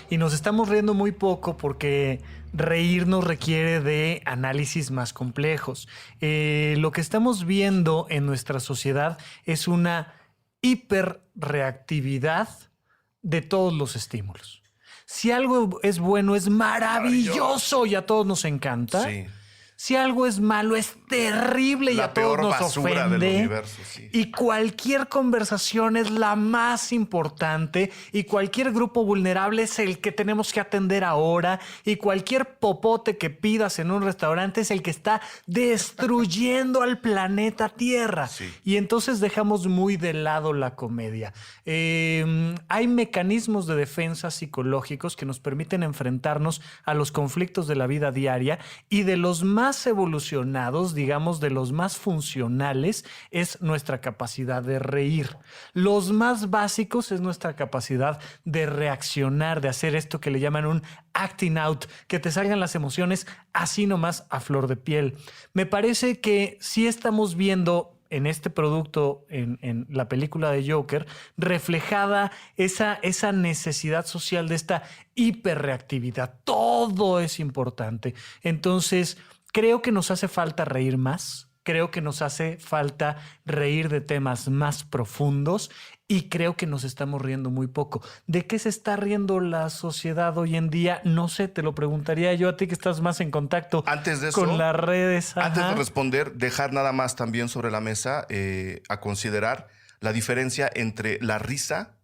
Y nos estamos riendo muy poco porque reírnos requiere de análisis más complejos. Lo que estamos viendo en nuestra sociedad es una hiperreactividad de todos los estímulos. Si algo es bueno, es maravilloso y a todos nos encanta. Sí. Si algo es malo, es terrible y a todos nos basura ofende. del universo, sí. Y cualquier conversación es la más importante y cualquier grupo vulnerable es el que tenemos que atender ahora y cualquier popote que pidas en un restaurante es el que está destruyendo al planeta Tierra. Sí. Y entonces dejamos muy de lado la comedia. Hay mecanismos de defensa psicológicos que nos permiten enfrentarnos a los conflictos de la vida diaria y de los más evolucionados, digamos, de los más funcionales, es nuestra capacidad de reír. Los más básicos es nuestra capacidad de reaccionar, de hacer esto que le llaman un acting out, que te salgan las emociones así nomás a flor de piel. Me parece que sí estamos viendo en este producto, en la película de Joker, reflejada esa necesidad social de esta hiperreactividad. Todo es importante. Entonces, creo que nos hace falta reír más. Creo que nos hace falta reír de temas más profundos y creo que nos estamos riendo muy poco. ¿De qué se está riendo la sociedad hoy en día? No sé, te lo preguntaría yo a ti que estás más en contacto con las redes. Antes de responder, dejar nada más también sobre la mesa a considerar la diferencia entre la risa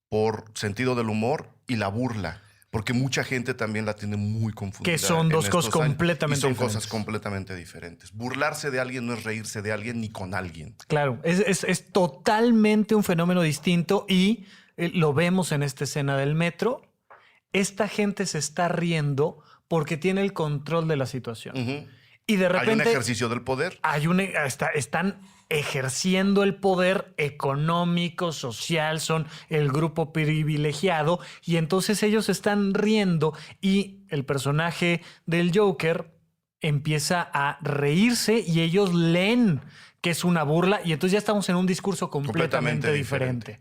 por sentido del humor y la burla. Porque mucha gente también la tiene muy confundida. Que son dos cosas completamente diferentes. diferentes. Cosas completamente diferentes. Burlarse de alguien no es reírse de alguien ni con alguien. Claro, es totalmente un fenómeno distinto y lo vemos en esta escena del metro. Esta gente se está riendo porque tiene el control de la situación. Y de repente... Hay un ejercicio del poder. Están ejerciendo el poder económico, social, son el grupo privilegiado y entonces ellos están riendo y el personaje del Joker empieza a reírse y ellos leen que es una burla y entonces ya estamos en un discurso completamente diferente.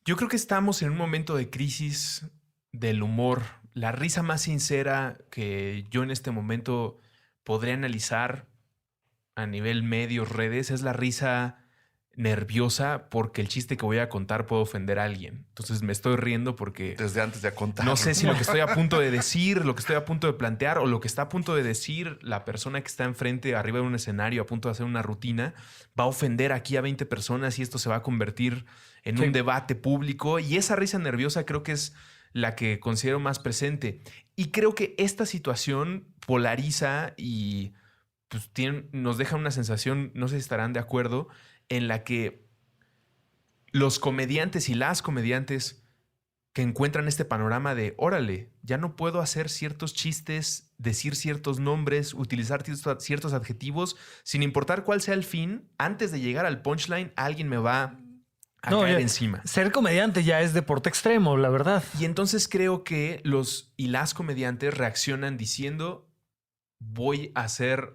Yo creo que estamos en un momento de crisis del humor. La risa más sincera que yo en este momento podría analizar a nivel medios, redes, es la risa nerviosa porque el chiste que voy a contar puede ofender a alguien. Entonces me estoy riendo porque... Desde antes de contar. No sé si lo que estoy a punto de decir, lo que estoy a punto de plantear o lo que está a punto de decir la persona que está enfrente, arriba de un escenario, a punto de hacer una rutina, va a ofender aquí a 20 personas y esto se va a convertir en un debate público. Y esa risa nerviosa creo que es la que considero más presente. Y creo que esta situación polariza y... pues nos deja una sensación, no sé si estarán de acuerdo, en la que los comediantes y las comediantes que encuentran este panorama de, órale, ya no puedo hacer ciertos chistes, decir ciertos nombres, utilizar ciertos adjetivos, sin importar cuál sea el fin, antes de llegar al punchline, alguien me va a caer encima. Ser comediante ya es deporte extremo, la verdad. Y entonces creo que los y las comediantes reaccionan diciendo, voy a hacer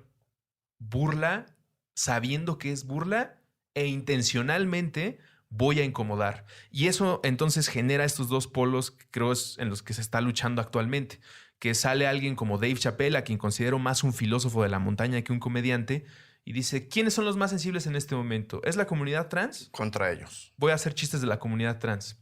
burla sabiendo que es burla e intencionalmente voy a incomodar. Y eso entonces genera estos dos polos que creo es en los que se está luchando actualmente. Que sale alguien como Dave Chappelle, a quien considero más un filósofo de la montaña que un comediante, y dice, ¿quiénes son los más sensibles en este momento? ¿Es la comunidad trans? Contra ellos. Voy a hacer chistes de la comunidad trans.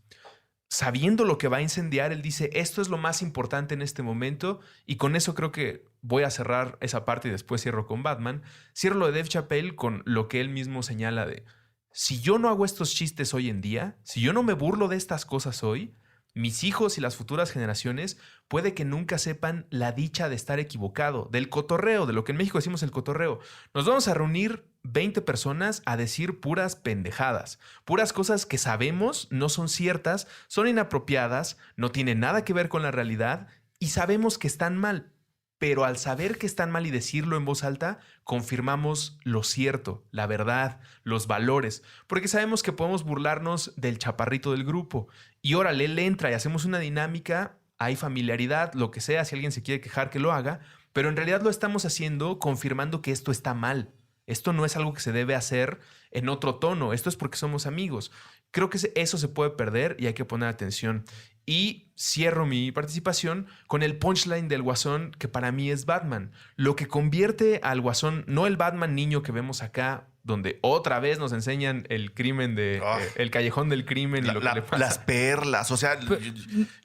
Sabiendo lo que va a incendiar, él dice, esto es lo más importante en este momento, y con eso creo que voy a cerrar esa parte y después cierro con Batman. Cierro lo de Dave Chappelle con lo que él mismo señala de, si yo no hago estos chistes hoy en día, si yo no me burlo de estas cosas hoy, mis hijos y las futuras generaciones puede que nunca sepan la dicha de estar equivocado, del cotorreo, de lo que en México decimos el cotorreo. Nos vamos a reunir 20 personas a decir puras pendejadas, puras cosas que sabemos no son ciertas, son inapropiadas, no tienen nada que ver con la realidad y sabemos que están mal. Pero al saber que están mal y decirlo en voz alta, confirmamos lo cierto, la verdad, los valores, porque sabemos que podemos burlarnos del chaparrito del grupo. Y órale, él entra y hacemos una dinámica, hay familiaridad, lo que sea, si alguien se quiere quejar que lo haga, pero en realidad lo estamos haciendo confirmando que esto está mal. Esto no es algo que se debe hacer en otro tono, esto es porque somos amigos. Creo que eso se puede perder y hay que poner atención. Y cierro mi participación con el punchline del Guasón, que para mí es Batman. Lo que convierte al Guasón, no el Batman niño que vemos acá, donde otra vez nos enseñan el crimen de el callejón del crimen y lo que le pasa. Las perlas, o sea,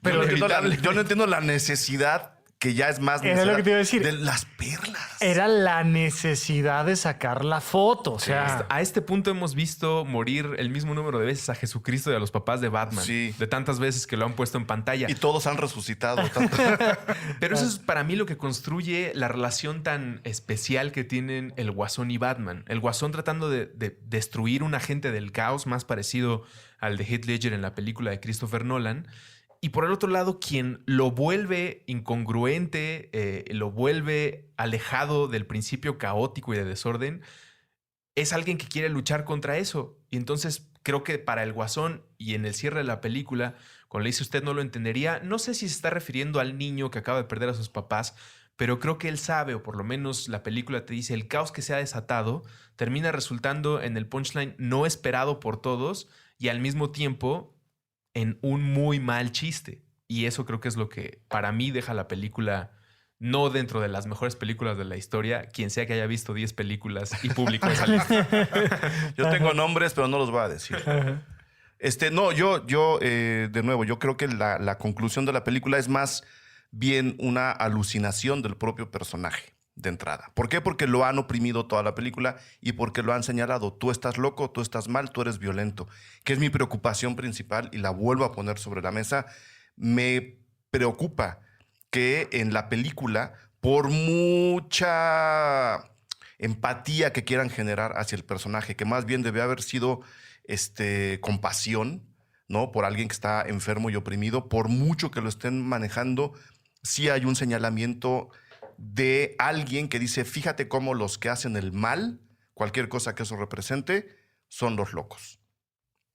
pero yo no entiendo la necesidad que ya es más Era lo que te iba a decir. de las perlas. Era la necesidad de sacar la foto. O sea, A este punto hemos visto morir el mismo número de veces a Jesucristo y a los papás de Batman. Sí. De tantas veces que lo han puesto en pantalla. Y todos han resucitado. Pero eso es para mí lo que construye la relación tan especial que tienen el Guasón y Batman. El Guasón tratando de destruir un agente del caos más parecido al de Heath Ledger en la película de Christopher Nolan. Y por el otro lado, quien lo vuelve incongruente, lo vuelve alejado del principio caótico y de desorden, es alguien que quiere luchar contra eso. Y entonces creo que para el Guasón y en el cierre de la película, cuando le dice usted no lo entendería, no sé si se está refiriendo al niño que acaba de perder a sus papás, pero creo que él sabe, o por lo menos la película te dice, el caos que se ha desatado termina resultando en el punchline no esperado por todos y al mismo tiempo en un muy mal chiste. Y eso creo que es lo que para mí deja la película no dentro de las mejores películas de la historia. Quien sea que haya visto 10 películas y publicó esa lista. Yo tengo nombres, pero no los voy a decir. De nuevo, yo creo que la conclusión de la película es más bien una alucinación del propio personaje de entrada. ¿Por qué? Porque lo han oprimido toda la película y porque lo han señalado. Tú estás loco, tú estás mal, tú eres violento. Que es mi preocupación principal y la vuelvo a poner sobre la mesa. Me preocupa que en la película, por mucha empatía que quieran generar hacia el personaje, que más bien debe haber sido compasión, ¿no? Por alguien que está enfermo y oprimido, por mucho que lo estén manejando, sí hay un señalamiento de alguien que dice, fíjate cómo los que hacen el mal, cualquier cosa que eso represente, son los locos.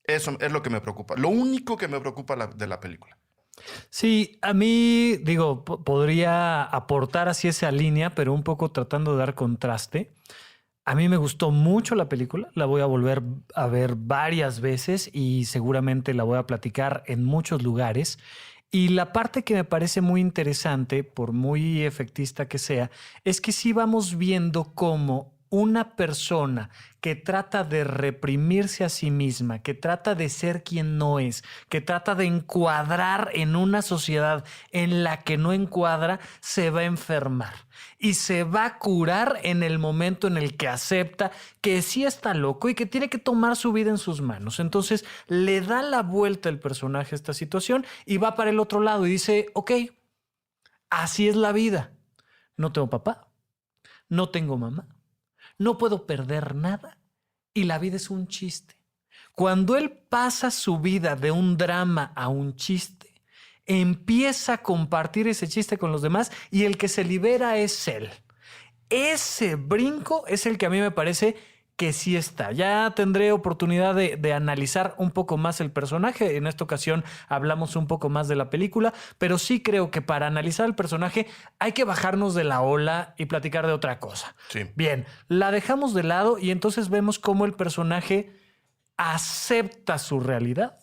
Eso es lo que me preocupa. Lo único que me preocupa de la película. sí, a mí, digo, podría aportar así esa línea, pero un poco tratando de dar contraste. A mí me gustó mucho la película, la voy a volver a ver varias veces y seguramente la voy a platicar en muchos lugares. Y la parte que me parece muy interesante, por muy efectista que sea, es que sí vamos viendo cómo una persona que trata de reprimirse a sí misma, que trata de ser quien no es, que trata de encuadrar en una sociedad en la que no encuadra, se va a enfermar. Y se va a curar en el momento en el que acepta que sí está loco y que tiene que tomar su vida en sus manos. Entonces le da la vuelta el personaje a esta situación y va para el otro lado y dice, ok, así es la vida. No tengo papá, no tengo mamá, no puedo perder nada y la vida es un chiste. Cuando él pasa su vida de un drama a un chiste, empieza a compartir ese chiste con los demás y el que se libera es él. Ese brinco es el que a mí me parece que sí está. Ya tendré oportunidad de analizar un poco más el personaje. En esta ocasión hablamos un poco más de la película, pero sí creo que para analizar el personaje hay que bajarnos de la ola y platicar de otra cosa. Sí. Bien, la dejamos de lado y entonces vemos cómo el personaje acepta su realidad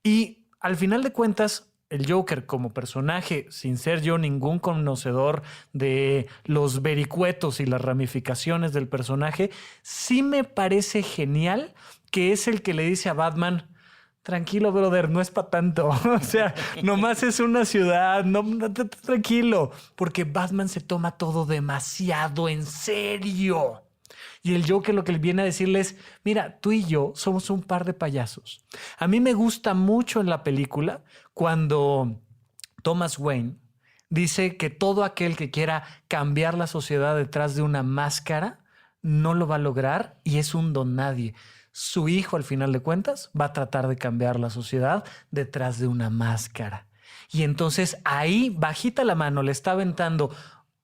y al final de cuentas el Joker como personaje, sin ser yo ningún conocedor de los vericuetos y las ramificaciones del personaje, sí me parece genial que es el que le dice a Batman, tranquilo, brother, no es para tanto. O sea, nomás es una ciudad, tranquilo. Porque Batman se toma todo demasiado en serio. Y el Joker lo que le viene a decirle es, mira, tú y yo somos un par de payasos. A mí me gusta mucho en la película cuando Thomas Wayne dice que todo aquel que quiera cambiar la sociedad detrás de una máscara no lo va a lograr y es un don nadie. Su hijo, al final de cuentas, va a tratar de cambiar la sociedad detrás de una máscara. Y entonces ahí, bajita la mano, le está aventando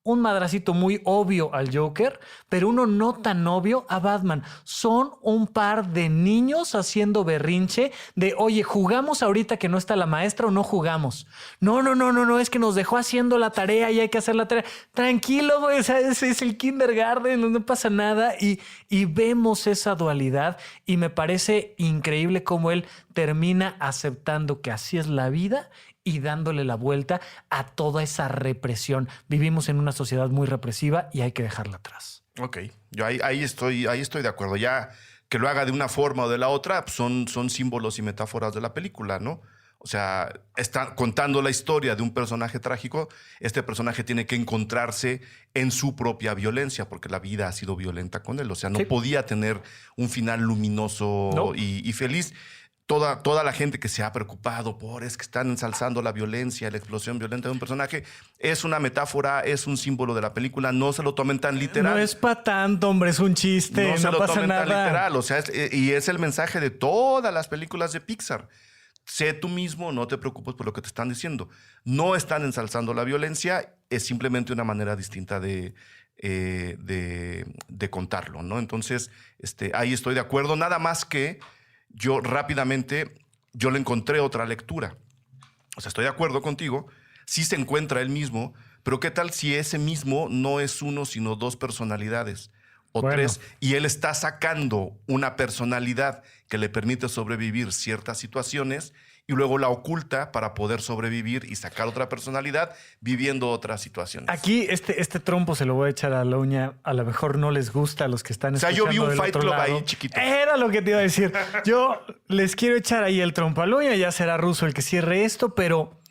un madracito muy obvio al Joker, pero uno no tan obvio a Batman. Son un par de niños haciendo berrinche de, oye, ¿jugamos ahorita que no está la maestra o no jugamos? No, es que nos dejó haciendo la tarea y hay que hacer la tarea. Tranquilo, güey, o sea, es el kindergarten, no pasa nada. Y vemos esa dualidad y me parece increíble cómo él termina aceptando que así es la vida y dándole la vuelta a toda esa represión. Vivimos en una sociedad muy represiva y hay que dejarla atrás. Ok, yo ahí estoy de acuerdo. Ya que lo haga de una forma o de la otra, pues son símbolos y metáforas de la película, ¿no? O sea, está contando la historia de un personaje trágico. Este personaje tiene que encontrarse en su propia violencia, porque la vida ha sido violenta con él. O sea, no podía tener un final luminoso y feliz. Toda la gente que se ha preocupado es que están ensalzando la violencia, la explosión violenta de un personaje, es una metáfora, es un símbolo de la película. No se lo tomen tan literal. No es para tanto, hombre, es un chiste. No se lo pasa tomen nada. tan literal. O sea, y es el mensaje de todas las películas de Pixar. Sé tú mismo, no te preocupes por lo que te están diciendo. No están ensalzando la violencia, es simplemente una manera distinta de contarlo, ¿no? Entonces, ahí estoy de acuerdo. Nada más que yo rápidamente le encontré otra lectura. O sea, estoy de acuerdo contigo. Sí se encuentra él mismo, pero ¿qué tal si ese mismo no es uno, sino dos personalidades o tres? Y él está sacando una personalidad que le permite sobrevivir ciertas situaciones y luego la oculta para poder sobrevivir y sacar otra personalidad viviendo otras situaciones. Aquí este trompo se lo voy a echar a la uña. A lo mejor no les gusta a los que están escuchando. O sea, yo vi un del Fight otro Club lado. ahí chiquito. Era lo que te iba a decir. Yo les quiero echar ahí el trompo a la uña. Ya será Russo el que cierre esto, pero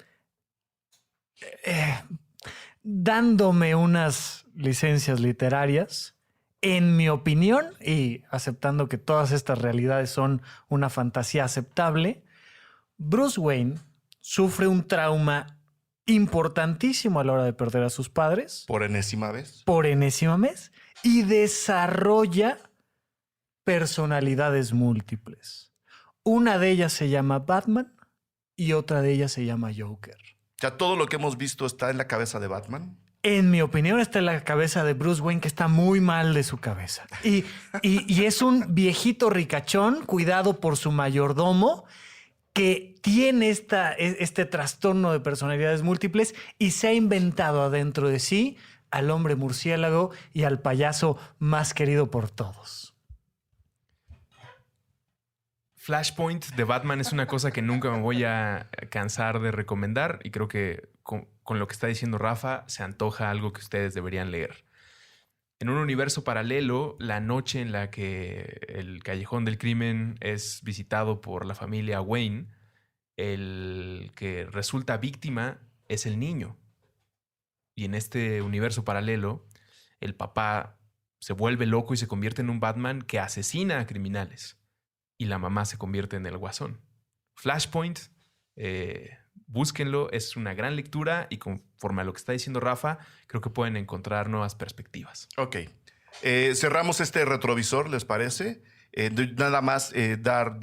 dándome unas licencias literarias, en mi opinión, y aceptando que todas estas realidades son una fantasía aceptable, Bruce Wayne sufre un trauma importantísimo a la hora de perder a sus padres. Por enésima vez. Y desarrolla personalidades múltiples. Una de ellas se llama Batman y otra de ellas se llama Joker. O sea, todo lo que hemos visto está en la cabeza de Batman. En mi opinión, está en la cabeza de Bruce Wayne, que está muy mal de su cabeza. Y es un viejito ricachón, cuidado por su mayordomo, que tiene este trastorno de personalidades múltiples y se ha inventado adentro de sí al hombre murciélago y al payaso más querido por todos. Flashpoint de Batman es una cosa que nunca me voy a cansar de recomendar y creo que con lo que está diciendo Rafa se antoja algo que ustedes deberían leer. En un universo paralelo, la noche en la que el callejón del crimen es visitado por la familia Wayne, el que resulta víctima es el niño. Y en este universo paralelo, el papá se vuelve loco y se convierte en un Batman que asesina a criminales. Y la mamá se convierte en el Guasón. Flashpoint, búsquenlo, es una gran lectura y conforme a lo que está diciendo Rafa, creo que pueden encontrar nuevas perspectivas. Ok. Cerramos este retrovisor, ¿les parece? Nada más dar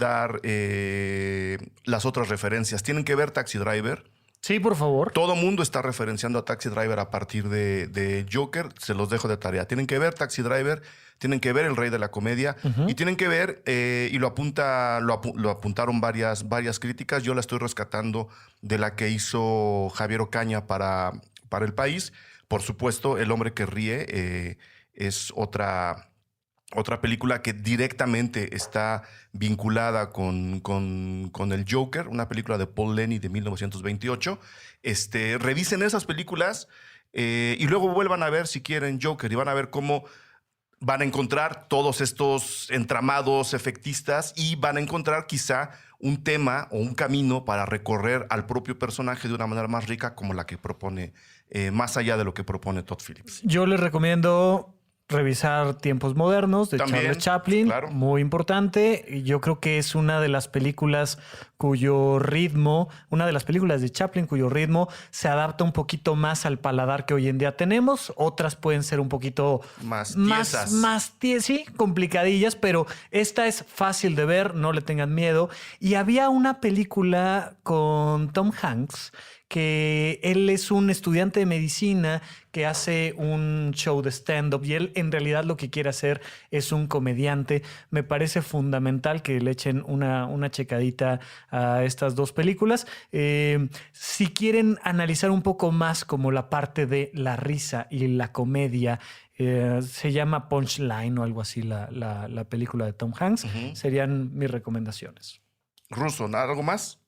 las otras referencias. Tienen que ver Taxi Driver. Sí, por favor. Todo mundo está referenciando a Taxi Driver a partir de Joker. Se los dejo de tarea. Tienen que ver Taxi Driver, tienen que ver El Rey de la Comedia y tienen que ver, y lo apuntaron varias críticas. Yo la estoy rescatando de la que hizo Javier Ocaña para El País. Por supuesto, El Hombre que Ríe es otra película que directamente está vinculada con el Joker, una película de Paul Lenny de 1928. Revisen esas películas y luego vuelvan a ver, si quieren, Joker, y van a ver cómo van a encontrar todos estos entramados efectistas y van a encontrar quizá un tema o un camino para recorrer al propio personaje de una manera más rica como la que propone, más allá de lo que propone Todd Phillips. Yo les recomiendo revisar Tiempos Modernos de También, Charles Chaplin, claro. muy importante. Y yo creo que es una de las películas cuyo ritmo, una de las películas de Chaplin cuyo ritmo se adapta un poquito más al paladar que hoy en día tenemos. Otras pueden ser un poquito Más tiesas. sí, complicadillas, pero esta es fácil de ver, no le tengan miedo. Y había una película con Tom Hanks, que él es un estudiante de medicina que hace un show de stand-up y él en realidad lo que quiere hacer es un comediante. Me parece fundamental que le echen una checadita a estas dos películas. Si quieren analizar un poco más como la parte de la risa y la comedia, se llama Punchline o algo así la película de Tom Hanks, serían mis recomendaciones. Russo, ¿algo más?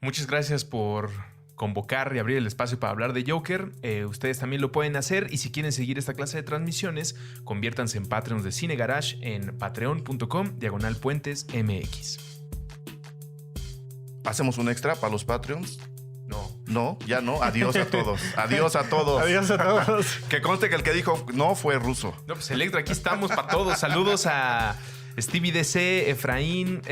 Muchas gracias por convocar y abrir el espacio para hablar de Joker. Ustedes también lo pueden hacer y si quieren seguir esta clase de transmisiones, conviértanse en Patreons de Cine Garage en patreon.com/puentesmx. ¿Hacemos un extra para los Patreons? No. No, ya no. Adiós a todos. Adiós a todos. Adiós a todos. Que conste que el que dijo no fue Russo. No, pues Electra, aquí estamos para todos. Saludos a Stevie DC, Efraín,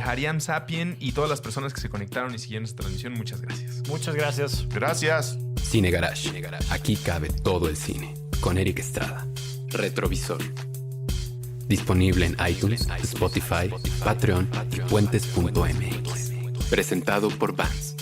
Hariam Sapien y todas las personas que se conectaron y siguieron esta transmisión. Muchas gracias. Muchas gracias. Gracias. Cine Garage. Aquí cabe todo el cine. Con Eric Estrada. Retrovisor. Disponible en iTunes, Spotify, Patreon y puentes.mx. Presentado por Vans.